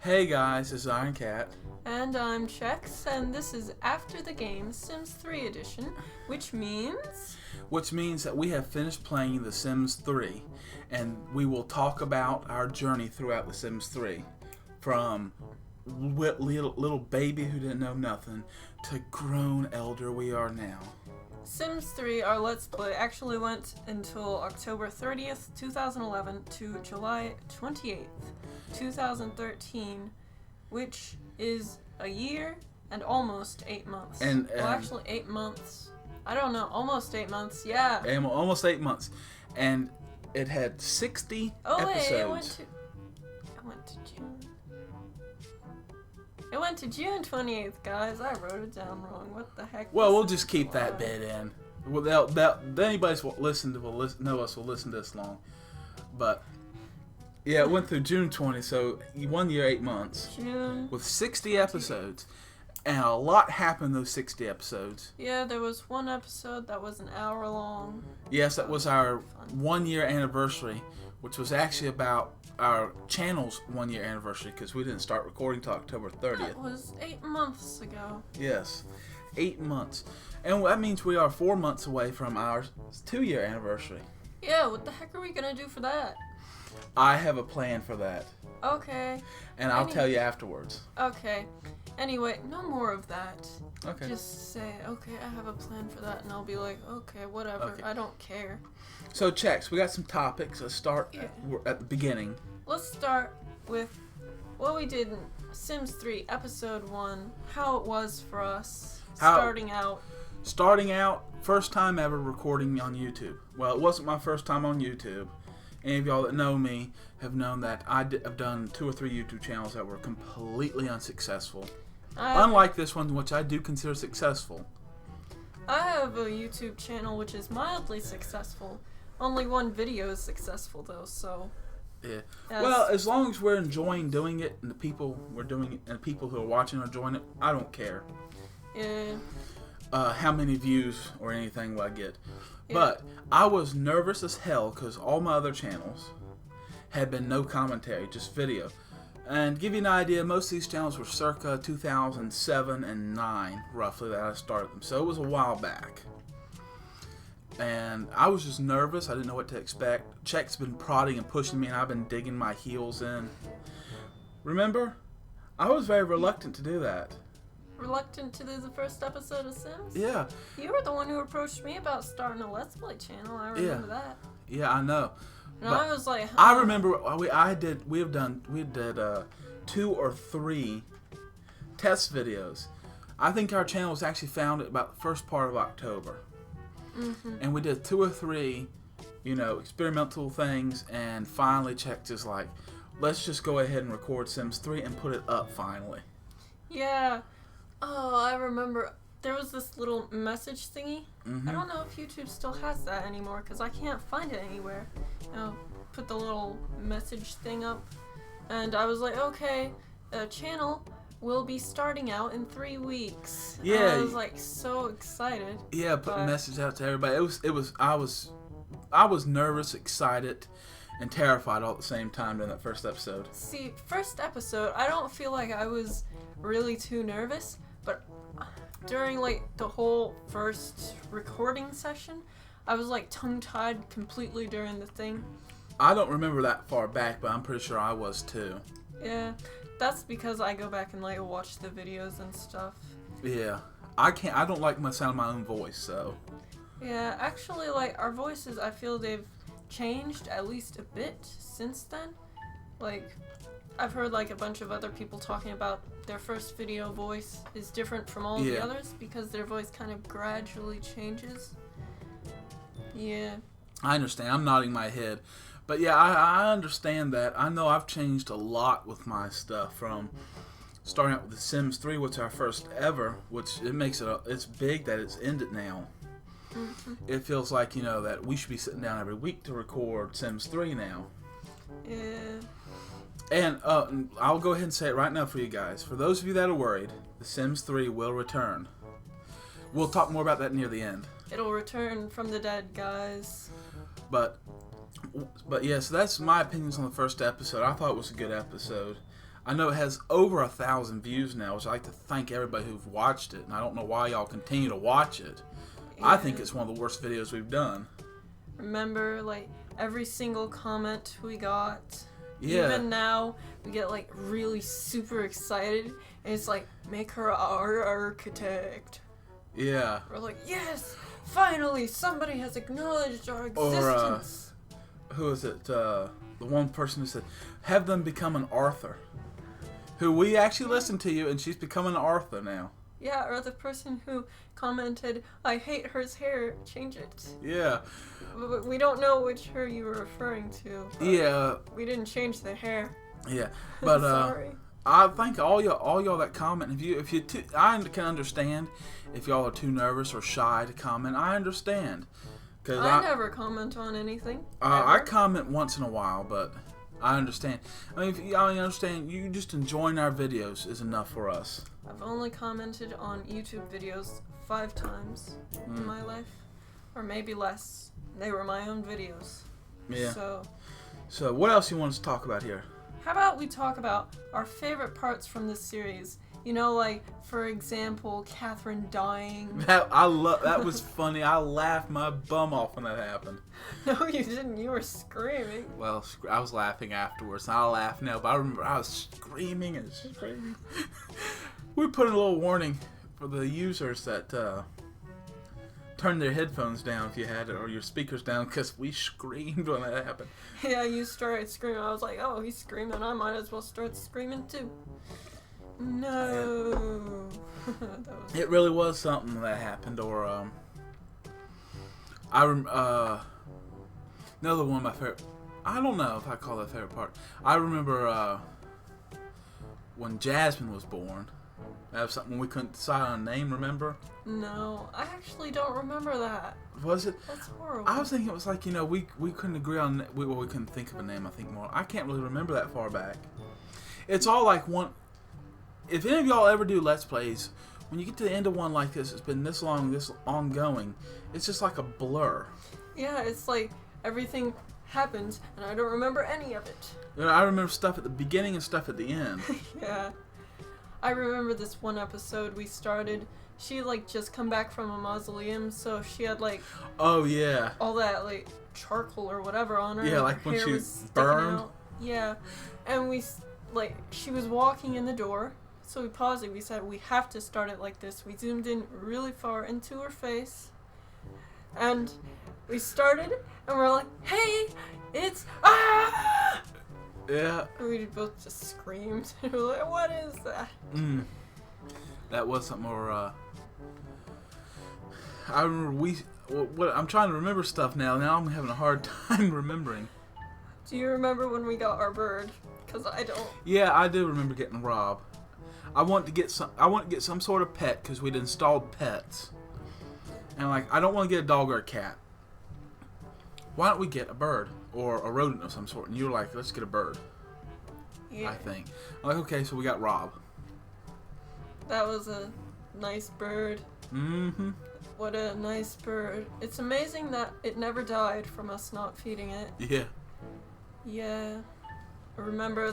Hey guys, this is Iron Cat. And I'm Chex, and this is After the Game Sims 3 edition, which means that we have finished playing The Sims 3, and we will talk about our journey throughout The Sims 3, from little baby who didn't know nothing to grown elder we are now. Sims 3, our Let's Play, actually went until October 30th, 2011 to July 28th, 2013, which is a year and almost 8 months. Actually 8 months. I don't know, almost 8 months, yeah. Almost 8 months. And it had 60 episodes. I went to June. It went to June 28th, guys. I wrote it down wrong. What the heck? Well, we'll just keep that bit in. Well, anybody will know us will listen this long. But yeah, it went through June 20, so 1 year, 8 months. June. With 60 episodes. And a lot happened in those 60 episodes. Yeah, there was one episode that was an hour long. Yes, that was our 1 year anniversary, which was actually about our channel's 1 year anniversary, because we didn't start recording till October 30th. That was 8 months ago. Yes, 8 months. And that means we are 4 months away from our 2 year anniversary. Yeah, what the heck are we going to do for that? I have a plan for that. Okay. And I'll tell you afterwards. Okay. Anyway, no more of that. Okay. Just say, okay, I have a plan for that, and I'll be like, okay, whatever. Okay. I don't care. So, Chex, we got some topics. Let's start at the beginning. Let's start with what we did in Sims 3 Episode 1, how it was for us starting out. Starting out, first time ever recording on YouTube. Well, it wasn't my first time on YouTube. Any of y'all that know me have known that I've done 2 or 3 YouTube channels that were completely unsuccessful. Unlike this one, which I do consider successful. I have a YouTube channel which is mildly successful. Only one video is successful though, so. Yeah. Well, as long as we're enjoying doing it, and the people we're doing it, and the people who are watching are enjoying it, I don't care. Yeah. How many views or anything will I get? Yeah. But I was nervous as hell because all my other channels had been no commentary, just video. And to give you an idea, most of these channels were circa 2007 and 9, roughly, that I started them. So it was a while back. And I was just nervous. I didn't know what to expect. Check's been prodding and pushing me, and I've been digging my heels in. Remember? I was very reluctant to do that. Reluctant to do the first episode of Sims? Yeah. You were the one who approached me about starting a Let's Play channel. I remember that. Yeah, I know. And I was like, huh. I remember we did 2 or 3 test videos. I think our channel was actually founded about the first part of October. Mm-hmm. And we did 2 or 3, experimental things, and finally Chex is like, let's just go ahead and record Sims 3 and put it up finally. Yeah. Oh, I remember there was this little message thingy. Mm-hmm. I don't know if YouTube still has that anymore because I can't find it anywhere. Put the little message thing up, and I was like, okay, the channel will be starting out in 3 weeks. Yeah. And I was like so excited. Yeah, put a message out to everybody. I was nervous, excited, and terrified all at the same time during that first episode. See, first episode, I don't feel like I was really too nervous, but during the whole first recording session, I was tongue-tied completely during the thing. I don't remember that far back, but I'm pretty sure I was too. Yeah, that's because I go back and watch the videos and stuff. Yeah, I don't like the sound of my own voice, so. Yeah, actually, our voices, I feel they've changed at least a bit since then. I've heard a bunch of other people talking about their first video voice is different from all the others because their voice kind of gradually changes. Yeah. I understand. I'm nodding my head. But yeah, I understand that. I know I've changed a lot with my stuff from starting out with The Sims 3, which is our first ever, which it's big that it's ended now. Mm-hmm. It feels like, that we should be sitting down every week to record Sims 3 now. Yeah. And I'll go ahead and say it right now for you guys. For those of you that are worried, The Sims 3 will return. We'll talk more about that near the end. It'll return from the dead, guys. But yeah, so that's my opinions on the first episode. I thought it was a good episode. I know it has over 1,000 views now, which I'd like to thank everybody who've watched it, and I don't know why y'all continue to watch it. Yeah. I think it's one of the worst videos we've done. Remember, like, every single comment we got? Yeah. Even now, we get, like, really super excited, and it's like, make her our architect. Yeah. We're like, yes! Finally, somebody has acknowledged our existence! Who is it? The one person who said, have them become an Arthur. Who we actually listened to you, and she's becoming an Arthur now. Yeah, or the person who commented, I hate her's hair, change it. Yeah. But we don't know which her you were referring to. Yeah. We didn't change the hair. Yeah. But Sorry. I think all y'all that comment, I can understand if y'all are too nervous or shy to comment. I understand. Cause I never comment on anything. I comment once in a while, but I understand. I mean, if y'all understand, you just enjoying our videos is enough for us. I've only commented on YouTube videos 5 times in my life, or maybe less. They were my own videos. Yeah. So what else you want us to talk about here? how about we talk about our favorite parts from this series? You know, like, for example, Catherine dying. That was funny. I laughed my bum off when that happened. No, you didn't. You were screaming. Well, I was laughing afterwards. I laugh now, but I remember I was screaming and screaming. We put in a little warning for the users that turn their headphones down if you had it, or your speakers down, because we screamed when that happened. Yeah, you started screaming. I was like, oh, he's screaming. I might as well start screaming too. No. It really was something that happened. Or another one of my favorite. I don't know if I call that favorite part. I remember when Jasmine was born. That was something we couldn't decide on a name. Remember? No, I actually don't remember that. Was it? That's horrible. I was thinking it was like, we couldn't agree on. We couldn't think of a name. I think more. I can't really remember that far back. It's all like one. If any of y'all ever do Let's Plays, when you get to the end of one like this, it's been this long, this ongoing, it's just like a blur. Yeah, it's like everything happens, and I don't remember any of it. I remember stuff at the beginning and stuff at the end. Yeah. I remember this one episode we started. She, like, just come back from a mausoleum, so she had, like... Oh, yeah. All that, like, charcoal or whatever on her. Yeah, like her when hair she was sticking burned. out. Yeah. And she was walking in the door. So we paused it. We said, we have to start it like this. We zoomed in really far into her face. And we started, and we're like, hey, it's... Ah! Yeah. And we both just screamed. We were like, what is that? That was something more, I remember I'm trying to remember stuff now. Now I'm having a hard time remembering. Do you remember when we got our bird? Because I don't. Yeah, I do remember getting Rob. I want to get some sort of pet because we'd installed pets, and I don't want to get a dog or a cat. Why don't we get a bird or a rodent of some sort? And you were like, let's get a bird. Yeah. I think. I'm like, okay, so we got Rob. That was a nice bird. Mm-hmm. What a nice bird. It's amazing that it never died from us not feeding it. Yeah. Yeah. I remember,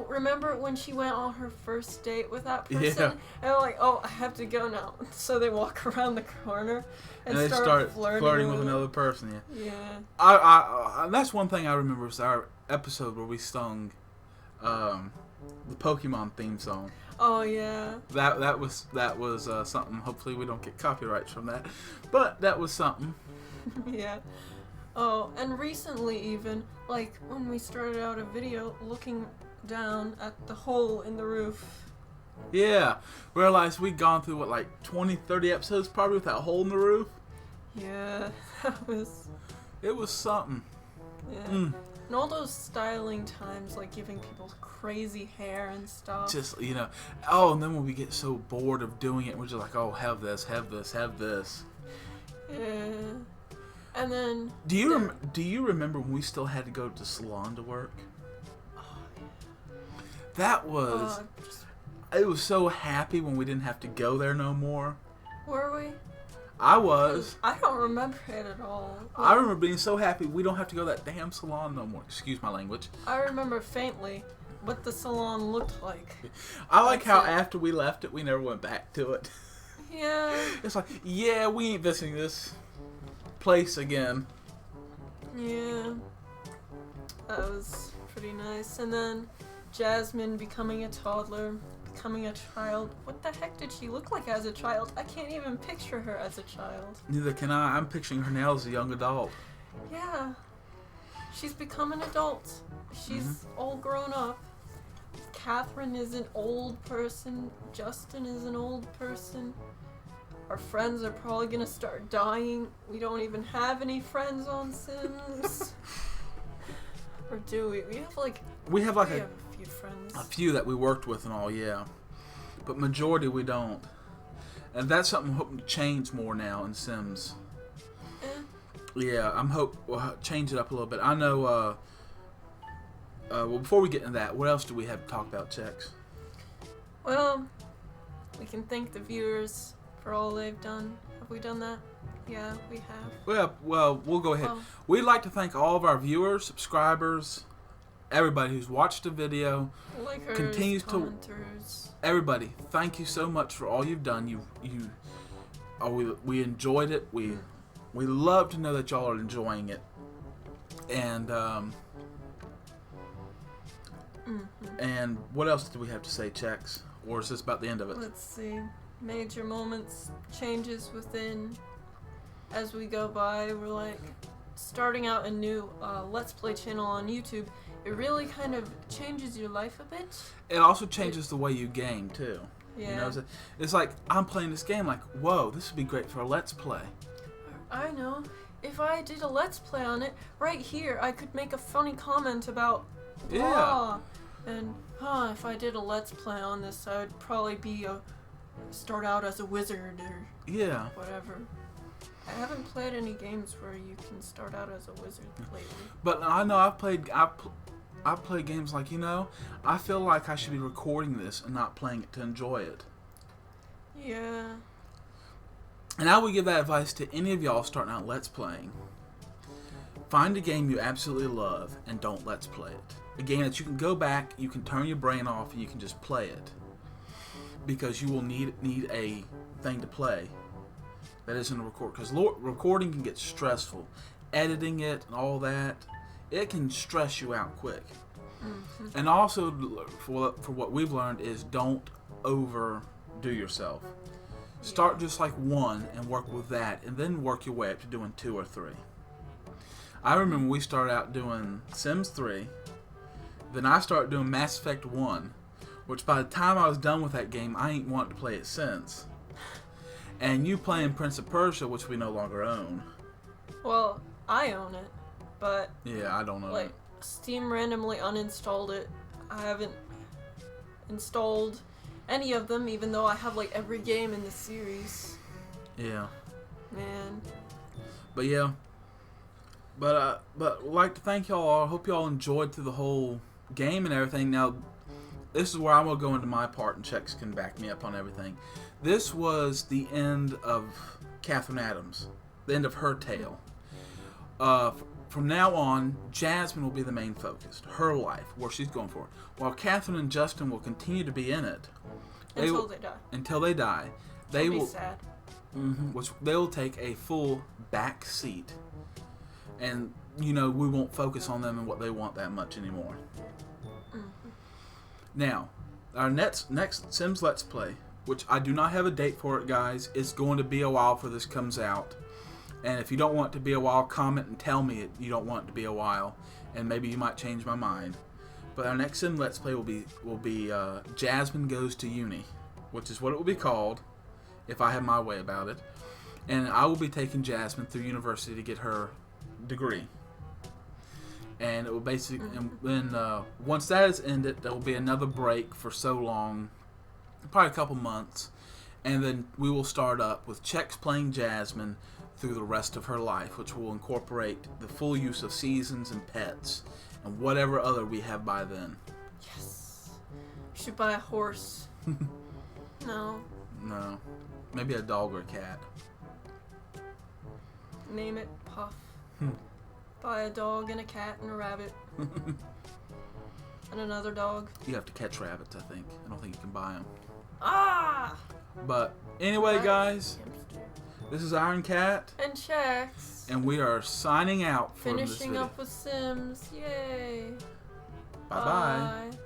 remember when she went on her first date with that person? Yeah. And I'm like, oh, I have to go now. So they walk around the corner and they start flirting with another person. Yeah. I that's one thing I remember was our episode where we sung the Pokemon theme song. Oh yeah. That was something. Hopefully we don't get copyrights from that, but that was something. Yeah. Oh, and recently even, like, when we started out a video looking down at the hole in the roof. Yeah. Realized we'd gone through, 20, 30 episodes probably with that hole in the roof? Yeah, that was... It was something. Yeah. And all those styling times, like giving people crazy hair and stuff. Just, and then when we get so bored of doing it, we're just like, oh, have this, have this, have this. Yeah. And then... Do you remember when we still had to go to the salon to work? Oh, yeah. That was... I was so happy when we didn't have to go there no more. Were we? I was. I don't remember it at all. I remember being so happy we don't have to go to that damn salon no more. Excuse my language. I remember faintly, what the salon looked like. I like That's how it. after we left it, we never went back to it. Yeah. It's like, yeah, we ain't visiting this place again. Yeah. That was pretty nice. And then Jasmine becoming a toddler, becoming a child. What the heck did she look like as a child? I can't even picture her as a child. Neither can I. I'm picturing her now as a young adult. Yeah. She's become an adult. She's all grown up. Catherine is an old person. Justin is an old person. Our friends are probably gonna start dying. We don't even have any friends on Sims. Or do we? We have like a few friends. a few that we worked with and all, yeah. But majority we don't. And that's something I'm hoping to change more now in Sims. Yeah, I'm we'll change it up a little bit. I know, well, before we get into that, what else do we have to talk about, Chex? Well, we can thank the viewers for all they've done. Have we done that? Yeah, we have. Well, we'll go ahead. Well, We'd like to thank all of our viewers, subscribers, everybody who's watched the video, likers, continues commenters. everybody. Thank you so much for all you've done. We enjoyed it. We love to know that y'all are enjoying it. And and what else do we have to say, Chex? Or is this about the end of it? Let's see. Major moments, changes within as we go by. We're like starting out a new Let's Play channel on YouTube. It really kind of changes your life a bit. It also changes the way you game too. Yeah. You know, it's like I'm playing this game like, whoa, this would be great for a Let's Play. I know. If I did a Let's Play on it, right here, I could make a funny comment about blah. And if I did a Let's Play on this, I would probably start out as a wizard or whatever. I haven't played any games where you can start out as a wizard lately. But I know I've played games like, I feel like I should be recording this and not playing it to enjoy it. Yeah. And I would give that advice to any of y'all starting out Let's Playing. Find a game you absolutely love and don't Let's Play it. A game that you can go back, you can turn your brain off, and you can just play it. Because you will need a thing to play that isn't a record. Because recording can get stressful. Editing it and all that, it can stress you out quick. Mm-hmm. And also, for what we've learned is don't overdo yourself. Start just like one and work with that, and then work your way up to doing 2 or 3. I remember we started out doing Sims 3, then I started doing Mass Effect 1, which by the time I was done with that game, I ain't wanted to play it since. And you playing Prince of Persia, which we no longer own. Well, I own it, but yeah, I don't know. Steam randomly uninstalled it. I haven't installed any of them, even though I have every game in the series. Yeah. Man. But yeah. But I'd like to thank y'all. I hope y'all enjoyed through the whole game and everything. Now, this is where I'm gonna go into my part, and Chex can back me up on everything. This was the end of Catherine Adams, the end of her tale. From now on, Jasmine will be the main focus, her life, where she's going for. While Catherine and Justin will continue to be in it. Until they die. Until they die. They will. Be sad. Which they will take a full back seat. And, we won't focus on them and what they want that much anymore. Mm-hmm. Now, our next Sims Let's Play, which I do not have a date for it, guys. It's going to be a while for this comes out. And if you don't want it to be a while, comment and tell me you don't want it to be a while. And maybe you might change my mind. But our next Sim Let's Play will be Jasmine Goes to Uni, which is what it will be called, if I have my way about it. And I will be taking Jasmine through university to get her degree. And it will basically, and then once that is ended, there will be another break for so long, probably a couple months, and then we will start up with Chex playing Jasmine through the rest of her life, which will incorporate the full use of seasons and pets and whatever other we have by then. Yes. We should buy a horse. No. Maybe a dog or a cat. Name it Puff. Buy a dog and a cat and a rabbit. And another dog. You have to catch rabbits, I think. I don't think you can buy them. Ah! But anyway, guys, Hamster. this is Iron Cat, And Chex. and we are signing out for this Finishing video. up with Sims. Yay. Bye-bye. Bye.